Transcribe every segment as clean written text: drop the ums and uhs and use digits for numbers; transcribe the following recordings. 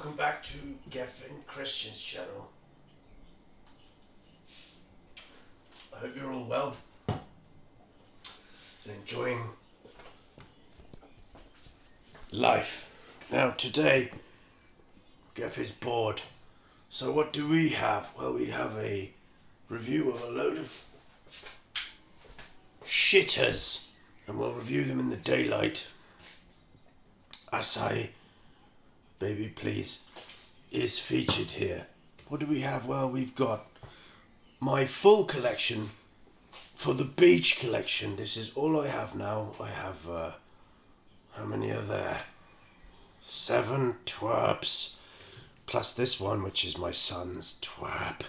welcome back to Geffen Christian's channel. I hope you're all well and enjoying life. Now today, Geff is bored. So what do we have? Well, we have a review of a load of shitters, and we'll review them in the daylight. Asai, baby please, is featured here. What do we have? Well, we've got my full collection for the beach collection. This is all I have now. I have, how many are there? 7 twerps, plus this one, which is my son's twerp.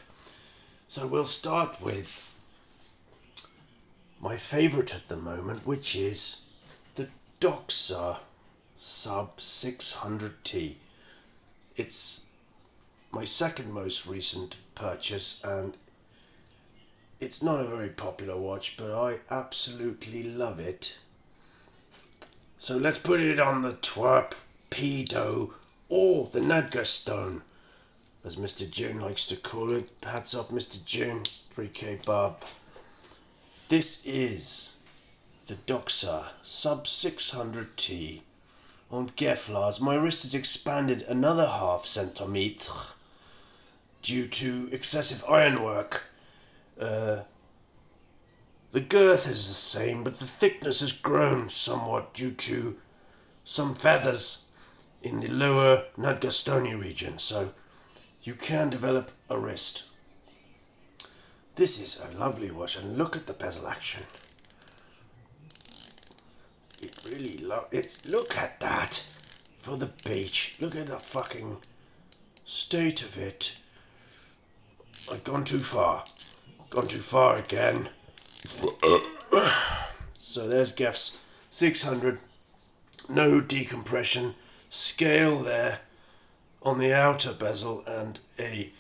So we'll start with my favourite at the moment, which is the Doxa Sub 600T. It's my second most recent purchase, and it's not a very popular watch, but I absolutely love it. So let's put it on the twerp pedo, or the Nadga stone, as Mr. June likes to call it. Hats off, Mr. June. Free kebab. This is the Doxa Sub 600T on Geflars. My wrist has expanded another ½ centimetre due to excessive ironwork. The girth is the same, but the thickness has grown somewhat due to some feathers in the lower Nadgastoni region, so you can develop a wrist. This is a lovely watch, and look at the bezel action. It really look at that for the beach. Look at the fucking state of it. I've gone too far. Gone too far again. So there's Geff's 600. No decompression. Scale there on the outer bezel, and a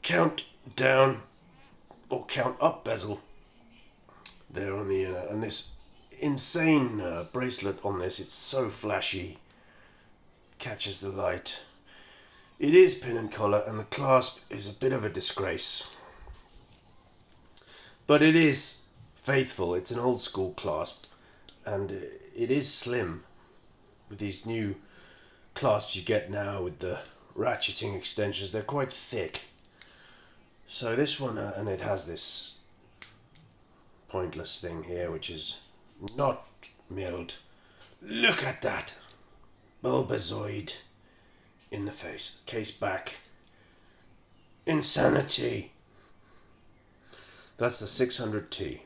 count down or count up bezel there on the inner. And this insane bracelet on this, it's so flashy, catches the light. It is pin and collar, and the clasp is a bit of a disgrace, but it is faithful. It's an old school clasp, and it is slim with these new clasps you get now with the ratcheting extensions. They're quite thick. So this one, and it has this pointless thing here, which is not milled. Look at that bulbazoid in the face. Case back. Insanity. That's the 600T.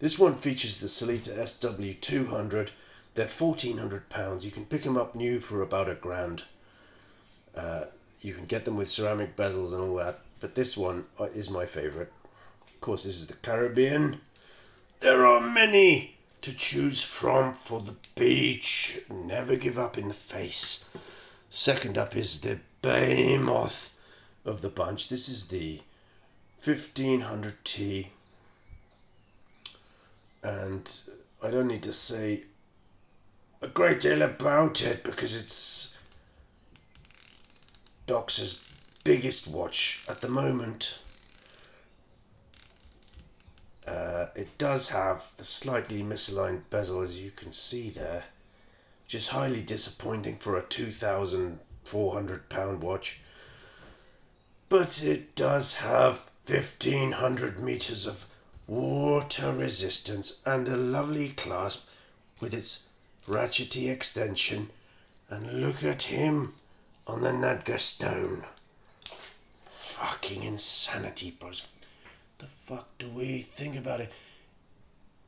This one features the Sellita SW200. They're £1,400. You can pick them up new for about £1,000. You can get them with ceramic bezels and all that, but this one is my favourite. Of course, this is the Caribbean. There are many to choose from for the beach. Never give up in the face. Second up is the behemoth of the bunch. This is the 1500T, and I don't need to say a great deal about it because it's Doxa's biggest watch at the moment. It does have the slightly misaligned bezel, as you can see there, which is highly disappointing for a £2,400 watch. But it does have 1,500 meters of water resistance and a lovely clasp with its ratchety extension. And look at him on the Nadga stone. Fucking insanity, bros. The fuck do we think about it?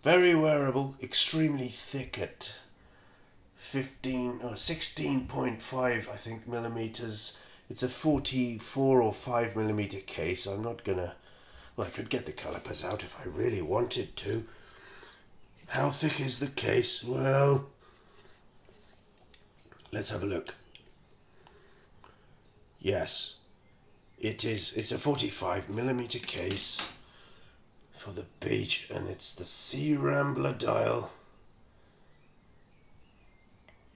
Very wearable, extremely thick at 15 or 16.5, I think, millimeters. It's a 44 or 5 millimeter case. I'm not gonna, well, I could get the calipers out if I really wanted to. How thick is the case? Well, let's have a look. Yes, it is. It's a 45 millimeter case for the beach, and it's the Sea Rambler dial.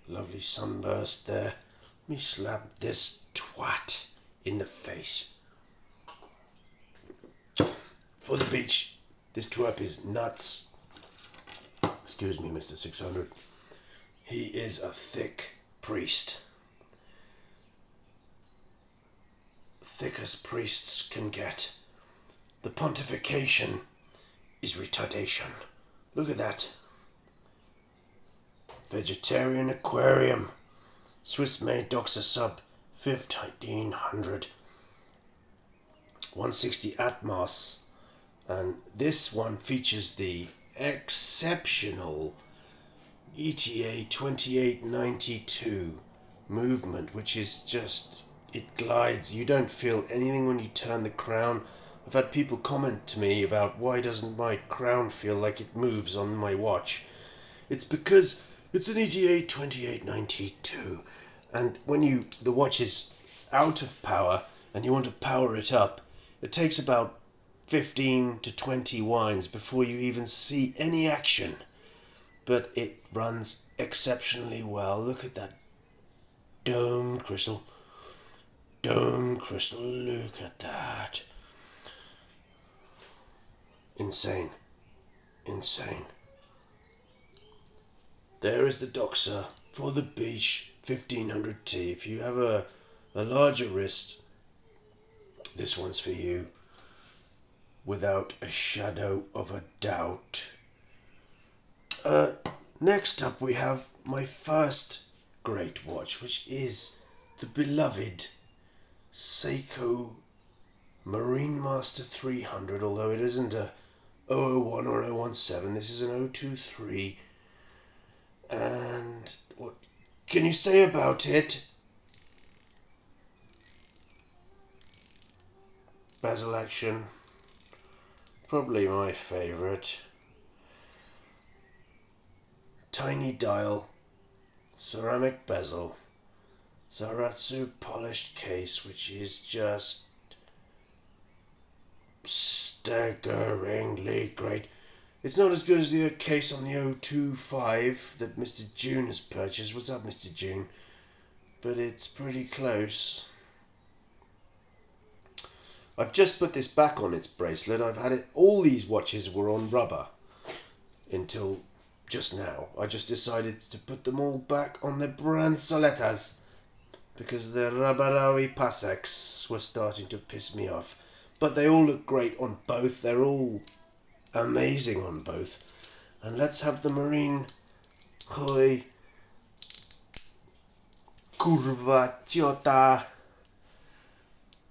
Lovely sunburst there. me slap this twat in the face. For the beach, this twerp is nuts. Excuse me, Mr. 600. He is a thick priest. Thick as priests can get. The pontification is retardation. Look at that. Vegetarian aquarium. Swiss-made Doxa Sub 1500. 160 Atmos. And this one features the exceptional ETA 2892 movement, which is just, it glides. You don't feel anything when you turn the crown. I've had people comment to me about why doesn't my crown feel like it moves on my watch. It's because it's an ETA 2892, and when the watch is out of power and you want to power it up, it takes about 15 to 20 winds before you even see any action. But it runs exceptionally well. Look at that domed crystal. Domed crystal, look at that. Insane. Insane. There is the Doxa for the beach 1500T. If you have a larger wrist, this one's for you, without a shadow of a doubt. Next up we have my first great watch, which is the beloved Seiko Marine Master 300, although it isn't a 001 or 017, this is an 023. And what can you say about it? Bezel action, probably my favourite. Tiny dial, ceramic bezel, Zaratsu polished case, which is just staggeringly great. It's not as good as the case on the 025 that Mr. June has purchased. What's up, Mr. June? But it's pretty close. I've just put this back on its bracelet. I've had it, all these watches were on rubber until just now. I just decided to put them all back on their bransoletas because the Rabbarawi Passex were starting to piss me off. But they all look great on both. They're all amazing on both. And let's have the Marine Hoi Curvatiota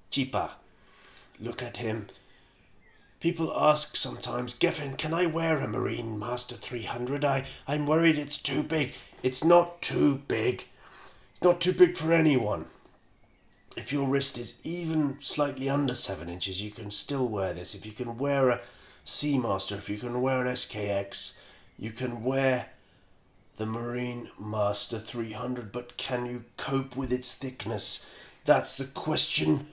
Chipa. Look at him. People ask sometimes, Geffen, can I wear a Marine Master 300? I'm worried it's too big. It's not too big. It's not too big for anyone. If your wrist is even slightly under 7 inches, you can still wear this. If you can wear a Seamaster, if you can wear an SKX, you can wear the Marine Master 300, but can you cope with its thickness? That's the question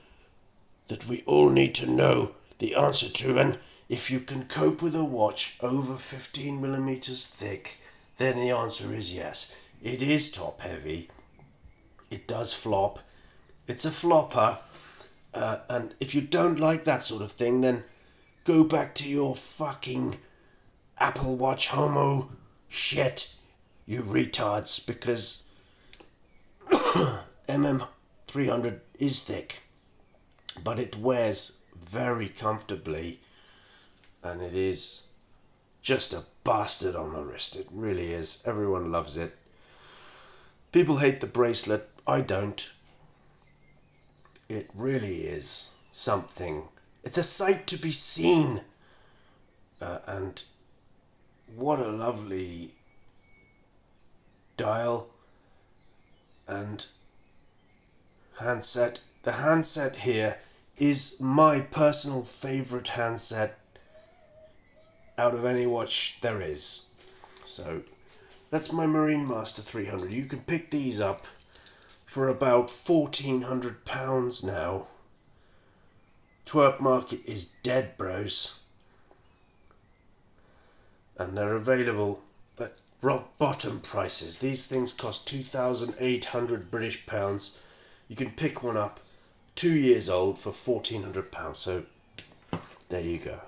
that we all need to know the answer to, and if you can cope with a watch over 15 millimeters thick, then the answer is yes. It is top heavy, it does flop, it's a flopper, and if you don't like that sort of thing, then go back to your fucking Apple Watch Homo shit, you retards, because MM300 is thick, but it wears very comfortably, and it is just a bastard on the wrist. It really is. Everyone loves it. People hate the bracelet. I don't. It really is something. It's a sight to be seen. And what a lovely dial and handset. The handset here is my personal favourite handset out of any watch there is. So that's my Marine Master 300. You can pick these up for about £1,400 now. Twerp market is dead, bros. And they're available at rock bottom prices. These things cost 2,800 British pounds. You can pick one up 2 years old for £1,400. So there you go.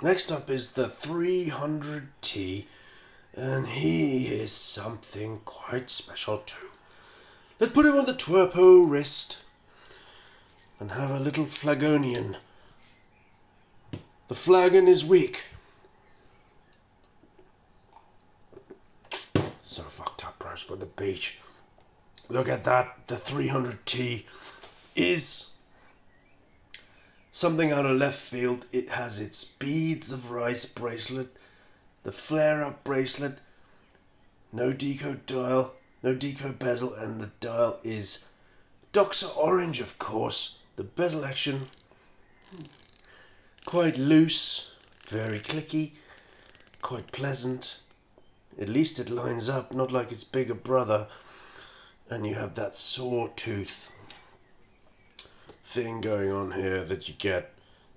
Next up is the 300T, and he is something quite special too. Let's put him on the twerpo wrist and have a little flagonian. The flagon is weak. So fucked up, bros, for the beach. Look at that. The 300T is something out of left field. It has its beads of rice bracelet, the flare-up bracelet, no deco dial, no deco bezel, and the dial is Doxa orange, of course. The bezel action, quite loose, very clicky, quite pleasant. At least it lines up, not like its bigger brother. And you have that sawtooth thing going on here that you get.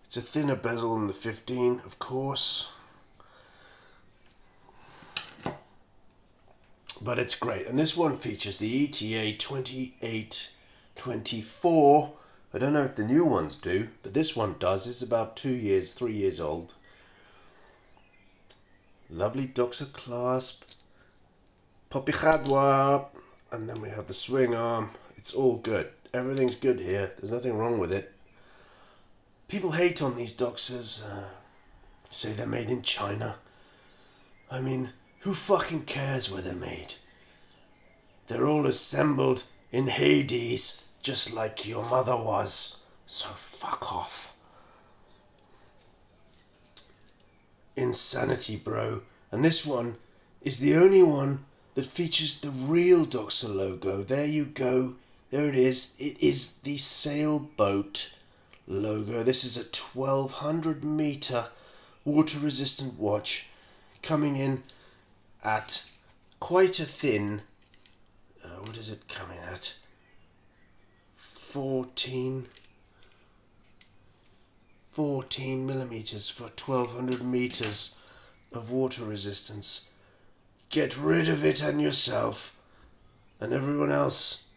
It's a thinner bezel than the 15, of course. But it's great. And this one features the ETA 2824. I don't know if the new ones do, but this one does. It's about 2 years, 3 years old. Lovely Doxa clasp, popichadwa, and then we have the swing arm. It's all good. Everything's good here. There's nothing wrong with it. People hate on these Doxas, say they're made in China. I mean, who fucking cares where they're made? They're all assembled in Hades, just like your mother was. So fuck off. Insanity, bro. And this one is the only one that features the real Doxa logo. There you go. There it is. It is the sailboat logo. This is a 1200 meter water resistant watch, coming in at quite a thin, what is it coming at? 14 millimeters for 1200 meters of water resistance. Get rid of it and yourself and everyone else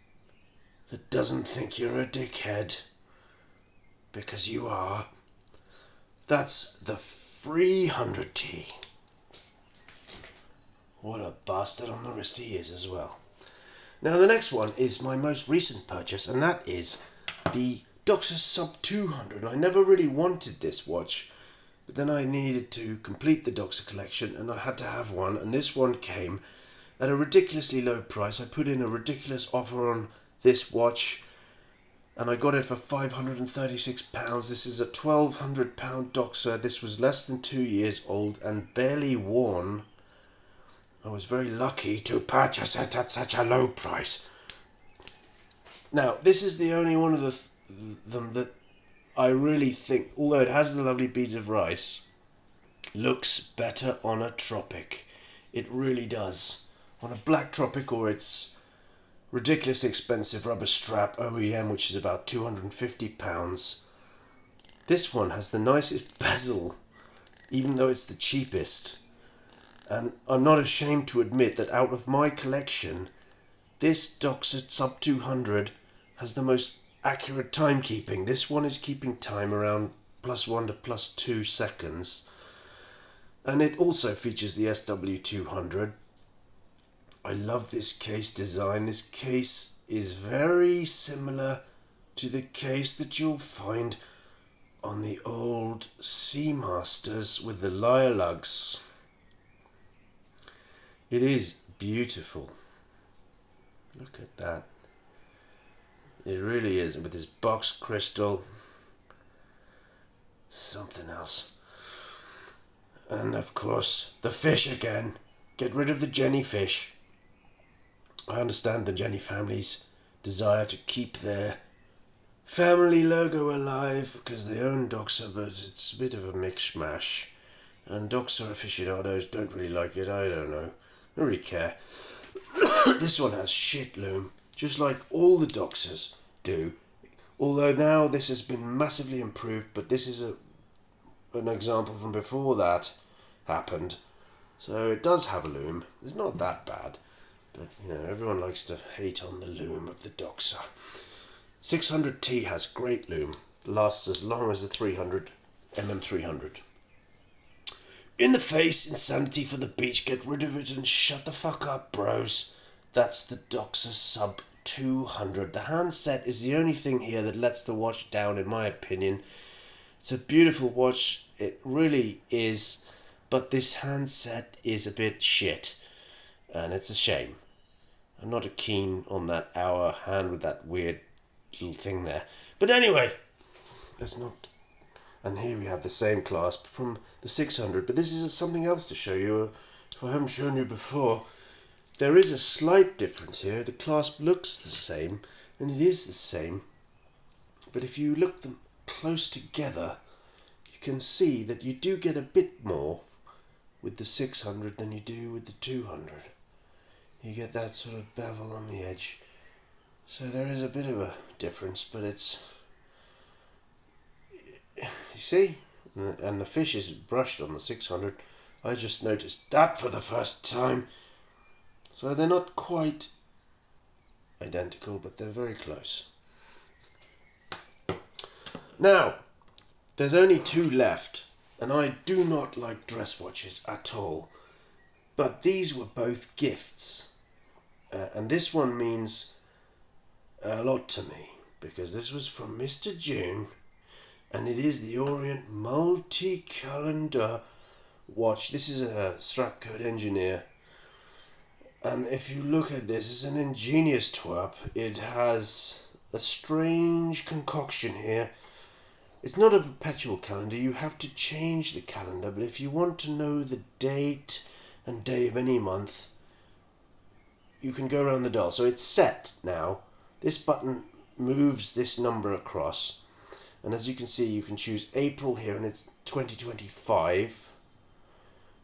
that doesn't think you're a dickhead, because you are. That's the 300T. What a bastard on the wrist he is as well. Now the next one is my most recent purchase, and that is the Doxa Sub 200. I never really wanted this watch, but then I needed to complete the Doxa collection and I had to have one, and this one came at a ridiculously low price. I put in a ridiculous offer on this watch and I got it for £536. This is a £1,200 Doxa. This was less than 2 years old and barely worn. I was very lucky to purchase it at such a low price. Now, this is the only one of them that I really think, although it has the lovely beads of rice, looks better on a Tropic. It really does. On a black Tropic or its ridiculously expensive rubber strap OEM, which is about £250. This one has the nicest bezel, even though it's the cheapest. And I'm not ashamed to admit that out of my collection, this Doxa Sub 200 has the most accurate timekeeping. This one is keeping time around +1 to +2 seconds. And it also features the SW200. I love this case design. This case is very similar to the case that you'll find on the old Seamasters with the lyre lugs. It is beautiful. Look at that. It really is, with this box crystal. Something else. And of course, the fish again. Get rid of the Jenny fish. I understand the Jenny family's desire to keep their family logo alive because they own Doxa, but it's a bit of a mix-mash. And Doxa aficionados don't really like it. I don't know. I don't really care. This one has shit loom, just like all the Doxas do. Although now this has been massively improved, but this is an example from before that happened. So it does have a loom. It's not that bad, but you know, everyone likes to hate on the loom of the Doxa. 600T has great loom, lasts as long as the 300 MM300. In the face, insanity for the beach, get rid of it and shut the fuck up, bros. That's the Doxa Sub 200. The handset is the only thing here that lets the watch down, in my opinion. It's a beautiful watch, it really is, but this handset is a bit shit, and it's a shame. I'm not keen on that hour hand with that weird little thing there. But anyway, that's not... And here we have the same clasp from the 600, but this is something else to show you, if I haven't shown you before. There is a slight difference here. The clasp looks the same, and it is the same, but if you look them close together, you can see that you do get a bit more with the 600 than you do with the 200. You get that sort of bevel on the edge, so there is a bit of a difference, but it's... You see? And the fish is brushed on the 600. I just noticed that for the first time. So they're not quite identical, but they're very close. Now, there's only two left, and I do not like dress watches at all. But these were both gifts. And this one means a lot to me, because this was from Mr. June. And it is the Orient multi-calendar watch. This is a Strapcode Engineer. And if you look at this, it's an ingenious twerp. It has a strange concoction here. It's not a perpetual calendar. You have to change the calendar. But if you want to know the date and day of any month, you can go around the dial. So it's set now. This button moves this number across. And as you can see, you can choose April here, and it's 2025.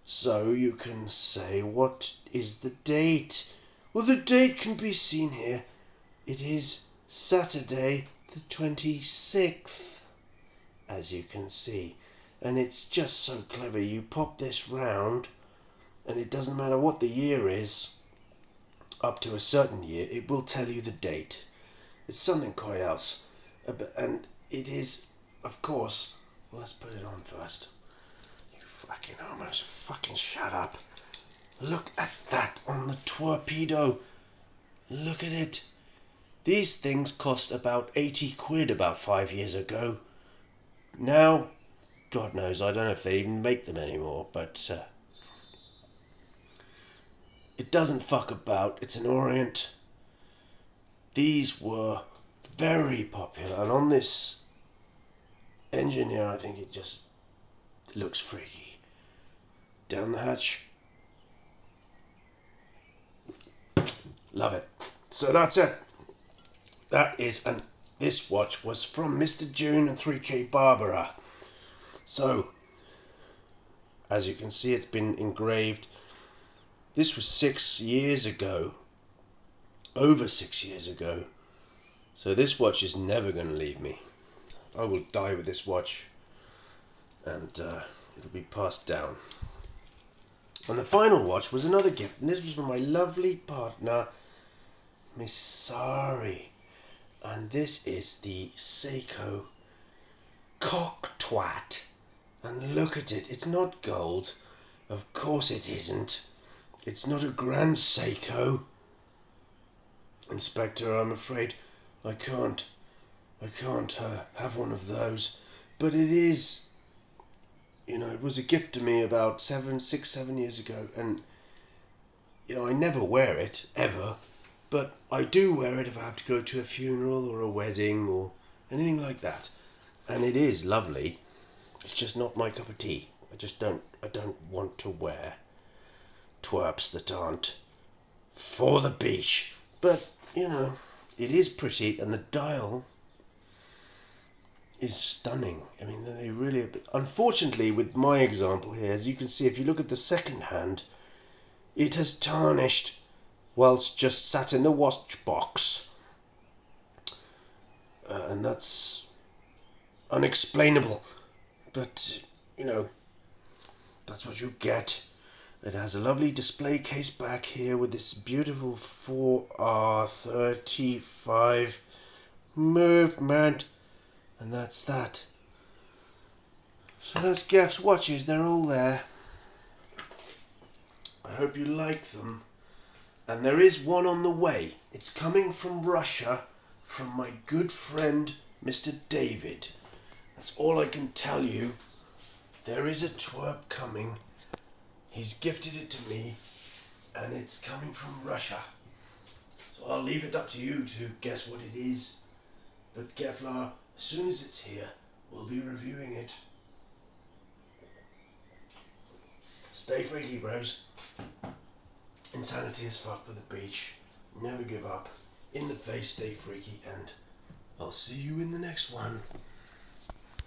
So you can say, what is the date? Well, the date can be seen here. It is Saturday the 26th, as you can see. And it's just so clever. You pop this round, and it doesn't matter what the year is, up to a certain year, it will tell you the date. It's something quite else. And it is, of course... Well, let's put it on first. You fucking homos, fucking shut up. Look at that on the torpedo. Look at it. These things cost about 80 quid about 5 years ago. Now, God knows, I don't know if they even make them anymore, but it doesn't fuck about. It's an Orient. These were very popular, and on this Engineer, I think it just looks freaky. Down the hatch. Love it. So that's it. That is, and this watch was from Mr. June and 3K Barbara. So, as you can see, it's been engraved. This was 6 years ago. Over 6 years ago. So this watch is never going to leave me. I will die with this watch, and it'll be passed down. And the final watch was another gift, and this was from my lovely partner, Miss Sari. And this is the Seiko Cock Twat. And look at it, it's not gold. Of course it isn't. It's not a Grand Seiko. Inspector, I'm afraid I can't have one of those, but it is, you know, it was a gift to me about 7 years ago, and, you know, I never wear it, ever, but I do wear it if I have to go to a funeral or a wedding or anything like that, and it is lovely. It's just not my cup of tea. I don't want to wear twerps that aren't for the beach, but, you know, it is pretty, and the dial is stunning. I mean, they really... Unfortunately, with my example here, as you can see, if you look at the second hand, it has tarnished whilst just sat in the watch box. And that's unexplainable. But, you know, that's what you get. It has a lovely display case back here with this beautiful 4R35 movement, and that's that. So that's Gef's watches, they're all there. I hope you like them. And there is one on the way. It's coming from Russia, from my good friend Mr. David. That's all I can tell you. There is a twerp coming. He's gifted it to me, and it's coming from Russia. So I'll leave it up to you to guess what it is. But Kevlar, as soon as it's here, we'll be reviewing it. Stay freaky, bros. Insanity as fuck for the beach. Never give up. In the face, stay freaky, and I'll see you in the next one.